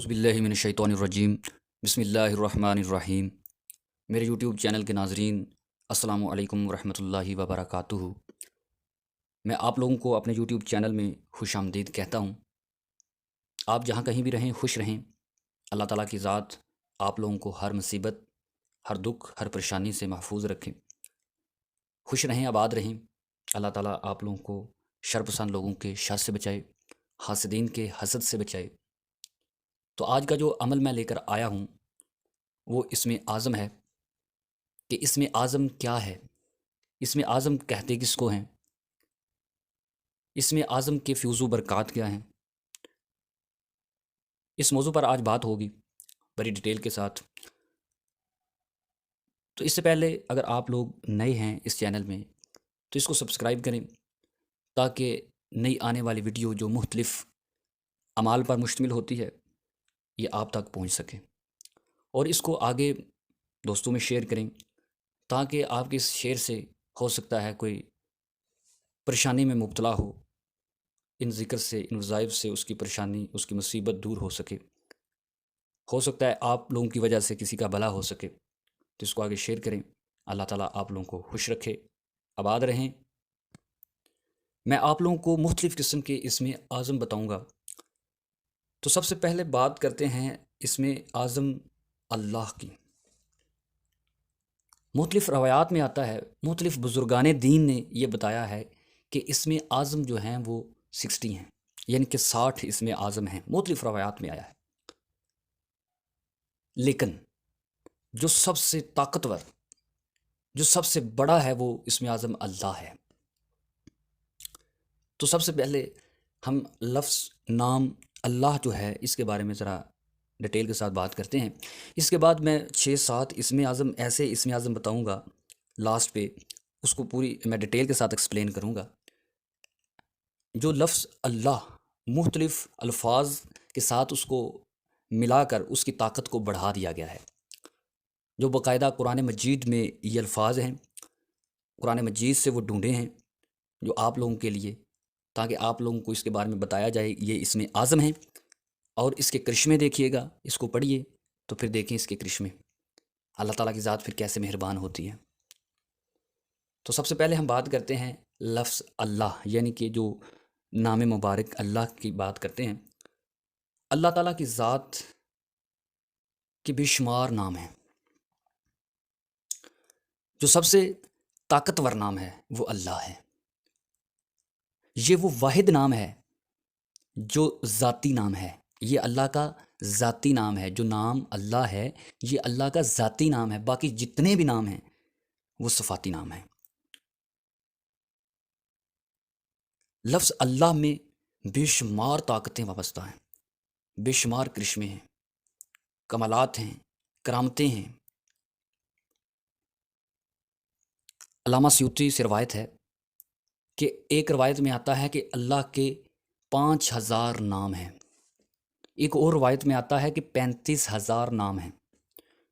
باللہ من الشیطان الرجیم بسم اللہ الرحمن الرحیم۔ میرے یوٹیوب چینل کے ناظرین، السلام علیکم ورحمۃ اللہ وبرکاتہ۔ میں آپ لوگوں کو اپنے یوٹیوب چینل میں خوش آمدید کہتا ہوں۔ آپ جہاں کہیں بھی رہیں خوش رہیں۔ اللہ تعالیٰ کی ذات آپ لوگوں کو ہر مصیبت، ہر دکھ، ہر پریشانی سے محفوظ رکھیں۔ خوش رہیں، آباد رہیں۔ اللہ تعالیٰ آپ لوگوں کو شر پسند لوگوں کے شر سے بچائے، حاسدین کے حسد سے بچائے۔ تو آج کا جو عمل میں لے کر آیا ہوں وہ اسم اعظم ہے کہ اسم اعظم کیا ہے، اسم اعظم کہتے کس کو ہیں، اسم اعظم کے فیوز و برکات کیا ہیں۔ اس موضوع پر آج بات ہوگی بڑی ڈیٹیل کے ساتھ۔ تو اس سے پہلے اگر آپ لوگ نئے ہیں اس چینل میں تو اس کو سبسکرائب کریں تاکہ نئی آنے والی ویڈیو جو مختلف اعمال پر مشتمل ہوتی ہے یہ آپ تک پہنچ سکے، اور اس کو آگے دوستوں میں شیئر کریں تاکہ آپ کے اس شیئر سے ہو سکتا ہے کوئی پریشانی میں مبتلا ان ذکر سے، ان وظائف سے اس کی پریشانی، اس کی مصیبت دور ہو سکے۔ ہو سکتا ہے آپ لوگوں کی وجہ سے کسی کا بھلا ہو سکے، تو اس کو آگے شیئر کریں۔ اللہ تعالیٰ آپ لوگوں کو خوش رکھے، آباد رہیں۔ میں آپ لوگوں کو مختلف قسم کے اسم اعظم بتاؤں گا۔ تو سب سے پہلے بات کرتے ہیں اسم اعظم اللہ کی۔ مختلف روایات میں آتا ہے، مختلف بزرگان دین نے یہ بتایا ہے کہ اسم اعظم جو ہیں وہ 60 ہیں، یعنی کہ 60 اسم اعظم ہیں، مختلف روایات میں آیا ہے۔ لیکن جو سب سے طاقتور، جو سب سے بڑا ہے وہ اسم اعظم اللہ ہے۔ تو سب سے پہلے ہم لفظ نام اللہ جو ہے اس کے بارے میں ذرا ڈیٹیل کے ساتھ بات کرتے ہیں۔ اس کے بعد میں 6-7 اسم اعظم، ایسے اسم اعظم بتاؤں گا لاسٹ پہ، اس کو پوری میں ڈیٹیل کے ساتھ ایکسپلین کروں گا۔ جو لفظ اللہ مختلف الفاظ کے ساتھ اس کو ملا کر اس کی طاقت کو بڑھا دیا گیا ہے، جو باقاعدہ قرآن مجید میں یہ الفاظ ہیں، قرآن مجید سے وہ ڈھونڈے ہیں جو آپ لوگوں کے لیے، تاکہ آپ لوگوں کو اس کے بارے میں بتایا جائے یہ اسم اعظم ہیں، اور اس کے کرشمے دیکھیے گا، اس کو پڑھیے تو پھر دیکھیں اس کے کرشمے، اللہ تعالیٰ کی ذات پھر کیسے مہربان ہوتی ہے۔ تو سب سے پہلے ہم بات کرتے ہیں لفظ اللہ، یعنی کہ جو نام مبارک اللہ کی بات کرتے ہیں۔ اللہ تعالیٰ کی ذات کے بے شمار نام ہیں۔ جو سب سے طاقتور نام ہے وہ اللہ ہے۔ یہ وہ واحد نام ہے جو ذاتی نام ہے، یہ اللہ کا ذاتی نام ہے۔ جو نام اللہ ہے یہ اللہ کا ذاتی نام ہے، باقی جتنے بھی نام ہیں وہ صفاتی نام ہیں۔ لفظ اللہ میں بے شمار طاقتیں وابستہ ہیں، بے شمار کرشمے ہیں، کمالات ہیں، کرامتیں ہیں۔ علامہ سیوطی سے روایت ہے کہ ایک روایت میں آتا ہے کہ اللہ کے 5000 نام ہیں، ایک اور روایت میں آتا ہے کہ 35,000 نام ہیں۔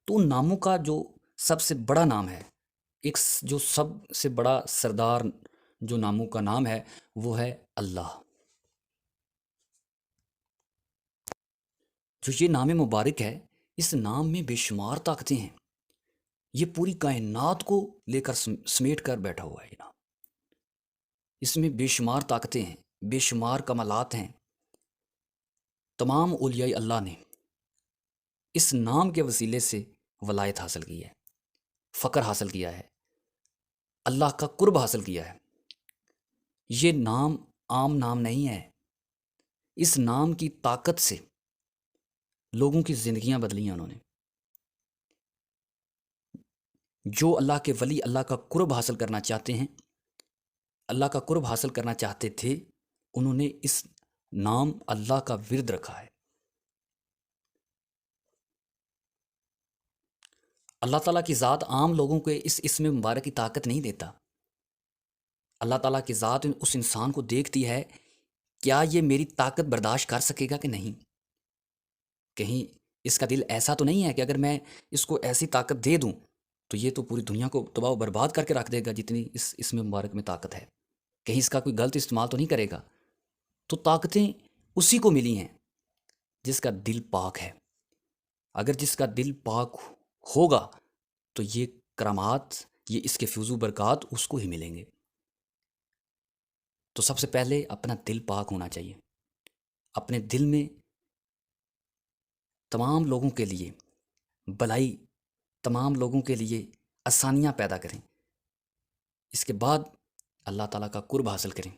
تو ان ناموں کا جو سب سے بڑا نام ہے، ایک جو سب سے بڑا سردار جو ناموں کا نام ہے وہ ہے اللہ۔ جو یہ نام مبارک ہے، اس نام میں بے شمار طاقتیں ہیں، یہ پوری کائنات کو لے کر سمیٹ کر بیٹھا ہوا ہے۔ یہ نام، اس میں بے شمار طاقتیں ہیں، بے شمار کمالات ہیں۔ تمام اولیاء اللہ نے اس نام کے وسیلے سے ولایت حاصل کی ہے، فقر حاصل کیا ہے، اللہ کا قرب حاصل کیا ہے۔ یہ نام عام نام نہیں ہے، اس نام کی طاقت سے لوگوں کی زندگیاں بدلی ہیں۔ انہوں نے جو اللہ کے ولی اللہ کا قرب حاصل کرنا چاہتے ہیں، اللہ کا قرب حاصل کرنا چاہتے تھے، انہوں نے اس نام اللہ کا ورد رکھا ہے۔ اللہ تعالیٰ کی ذات عام لوگوں کو اس اسم مبارک کی طاقت نہیں دیتا۔ اللہ تعالیٰ کی ذات اس انسان کو دیکھتی ہے، کیا یہ میری طاقت برداشت کر سکے گا کہ نہیں؟ کہیں اس کا دل ایسا تو نہیں ہے کہ اگر میں اس کو ایسی طاقت دے دوں تو یہ تو پوری دنیا کو تباہ و برباد کر کے رکھ دے گا جتنی اس اسم مبارک میں طاقت ہے، کہیں اس کا کوئی غلط استعمال تو نہیں کرے گا؟ تو طاقتیں اسی کو ملی ہیں جس کا دل پاک ہے. اگر جس کا دل پاک ہوگا تو یہ کرامات، یہ اس کے فیض و برکات اس کو ہی ملیں گے. تو سب سے پہلے اپنا دل پاک ہونا چاہیے. اپنے دل میں تمام لوگوں کے لیے بھلائی، تمام لوگوں کے لیے آسانیاں پیدا کریں. اس کے بعد اللہ تعالیٰ کا قرب حاصل کریں.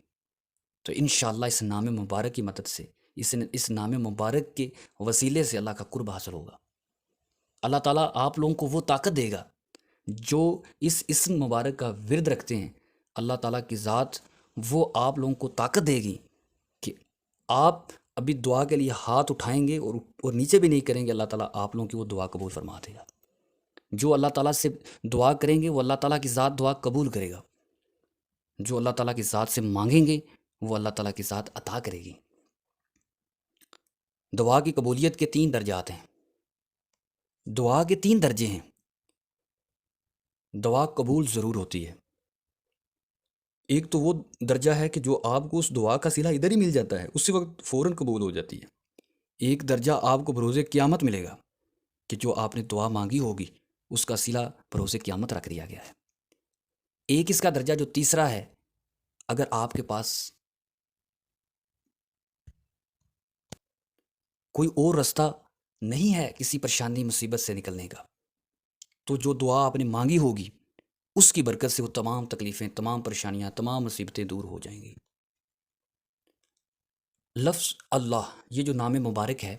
تو انشاءاللہ اس نام مبارک کی مدد سے، اس نام مبارک کے وسیلے سے اللہ کا قرب حاصل ہوگا. اللہ تعالیٰ آپ لوگوں کو وہ طاقت دے گا جو اس اسم مبارک کا ورد رکھتے ہیں. اللہ تعالیٰ کی ذات وہ آپ لوگوں کو طاقت دے گی کہ آپ ابھی دعا کے لیے ہاتھ اٹھائیں گے اور نیچے بھی نہیں کریں گے، اللہ تعالیٰ آپ لوگوں کی وہ دعا قبول فرما دے گا. جو اللہ تعالیٰ سے دعا کریں گے وہ اللہ تعالیٰ کی ذات دعا قبول کرے گا. جو اللہ تعالیٰ کی ذات سے مانگیں گے وہ اللہ تعالیٰ کی ذات عطا کرے گی. دعا کی قبولیت کے 3 درجات ہیں. دعا کے 3 درجے ہیں. دعا قبول ضرور ہوتی ہے. ایک تو وہ درجہ ہے کہ جو آپ کو اس دعا کا صلہ ادھر ہی مل جاتا ہے، اسی وقت فوراً قبول ہو جاتی ہے. ایک درجہ آپ کو بروز قیامت ملے گا کہ جو آپ نے دعا مانگی ہوگی اس کا صلہ بروز قیامت رکھ دیا گیا ہے. ایک اس کا درجہ جو تیسرا ہے، اگر آپ کے پاس کوئی اور رستہ نہیں ہے کسی پریشانی مصیبت سے نکلنے کا، تو جو دعا آپ نے مانگی ہوگی اس کی برکت سے وہ تمام تکلیفیں، تمام پریشانیاں، تمام مصیبتیں دور ہو جائیں گی. لفظ اللہ، یہ جو نام مبارک ہے،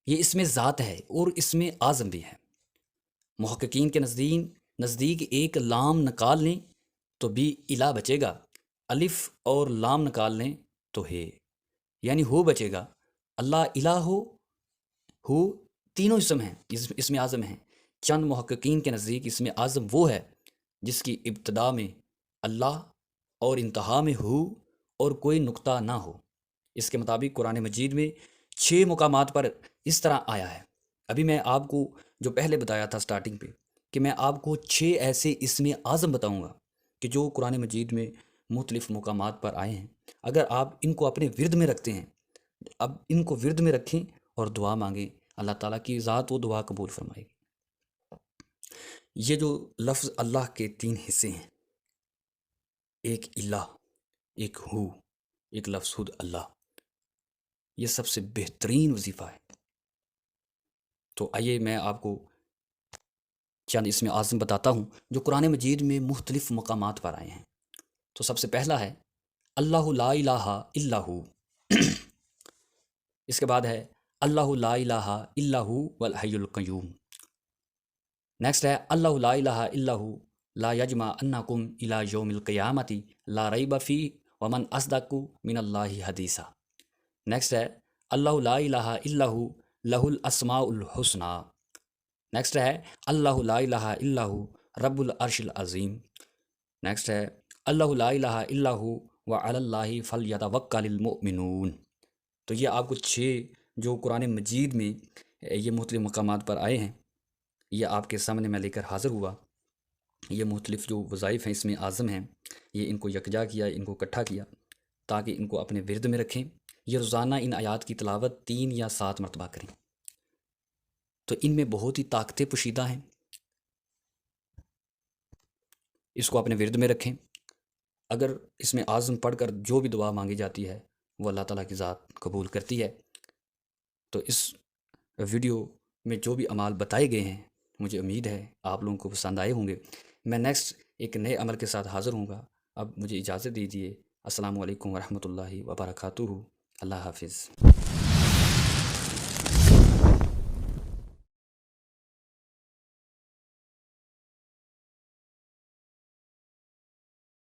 یہ اس میں ذات ہے اور اس میں اعظم بھی ہے. محققین کے نزدیک ایک لام نکال لیں تو بھی الہ بچے گا، الف اور لام نکال لیں تو ہے، یعنی ہو بچے گا. اللہ الہ ہو تینوں اسم ہیں، اس میں اعظم ہیں. چند محققین کے نزدیک اس میں اعظم وہ ہے جس کی ابتدا میں اللہ اور انتہا میں ہو اور کوئی نقطہ نہ ہو. اس کے مطابق قرآن مجید میں 6 مقامات پر اس طرح آیا ہے. ابھی میں آپ کو جو پہلے بتایا تھا سٹارٹنگ پہ کہ میں آپ کو 6 ایسے اسم اعظم بتاؤں گا کہ جو قرآن مجید میں مختلف مقامات پر آئے ہیں. اگر آپ ان کو اپنے ورد میں رکھتے ہیں، اب ان کو ورد میں رکھیں اور دعا مانگیں، اللہ تعالیٰ کی ذات وہ دعا قبول فرمائے گی. یہ جو لفظ اللہ کے 3 حصے ہیں، ایک الہ، ایک ہو، ایک لفظ خود اللہ، یہ سب سے بہترین وظیفہ ہے. تو آئیے میں آپ کو چند اسم اعظم بتاتا ہوں جو قرآن مجید میں مختلف مقامات پر آئے ہیں. تو سب سے پہلا ہے اللہ لا الہ الا ہو. اس کے بعد ہے اللہ لا الہ الا ہو والحی القیوم. نیکسٹ ہے اللہ لا الہ الا ہو لا یجمعنکم الی یوم القیامۃ لا ریب فیہ ومن اصدق من اللہ حدیثا. نیکسٹ ہے اللہ لا الہ الا ہو لہ الاسماء الحسنی. نیکسٹ ہے اللہ لا الہ الا ہو رب العرش العظیم. نیکسٹ ہے اللہ لا الہ الا ہو وعلی اللہ فلیتوکل المؤمنون. تو یہ آپ کو 6 جو قرآن مجید میں یہ مختلف مقامات پر آئے ہیں، یہ آپ کے سامنے میں لے کر حاضر ہوا. یہ مختلف جو وظائف ہیں اس میں اعظم ہیں، یہ ان کو یکجا کیا، ان کو اکٹھا کیا تاکہ ان کو اپنے ورد میں رکھیں. یہ روزانہ ان آیات کی تلاوت 3 یا 7 مرتبہ کریں. تو ان میں بہت ہی طاقتیں پوشیدہ ہیں، اس کو اپنے ورد میں رکھیں. اگر اس میں اعظم پڑھ کر جو بھی دعا مانگی جاتی ہے وہ اللہ تعالیٰ کی ذات قبول کرتی ہے. تو اس ویڈیو میں جو بھی اعمال بتائے گئے ہیں مجھے امید ہے آپ لوگوں کو پسند آئے ہوں گے. میں نیکسٹ ایک نئے عمل کے ساتھ حاضر ہوں گا. اب مجھے اجازت دیجیے. السلام علیکم ورحمۃ اللہ وبرکاتہ. اللہ حافظ.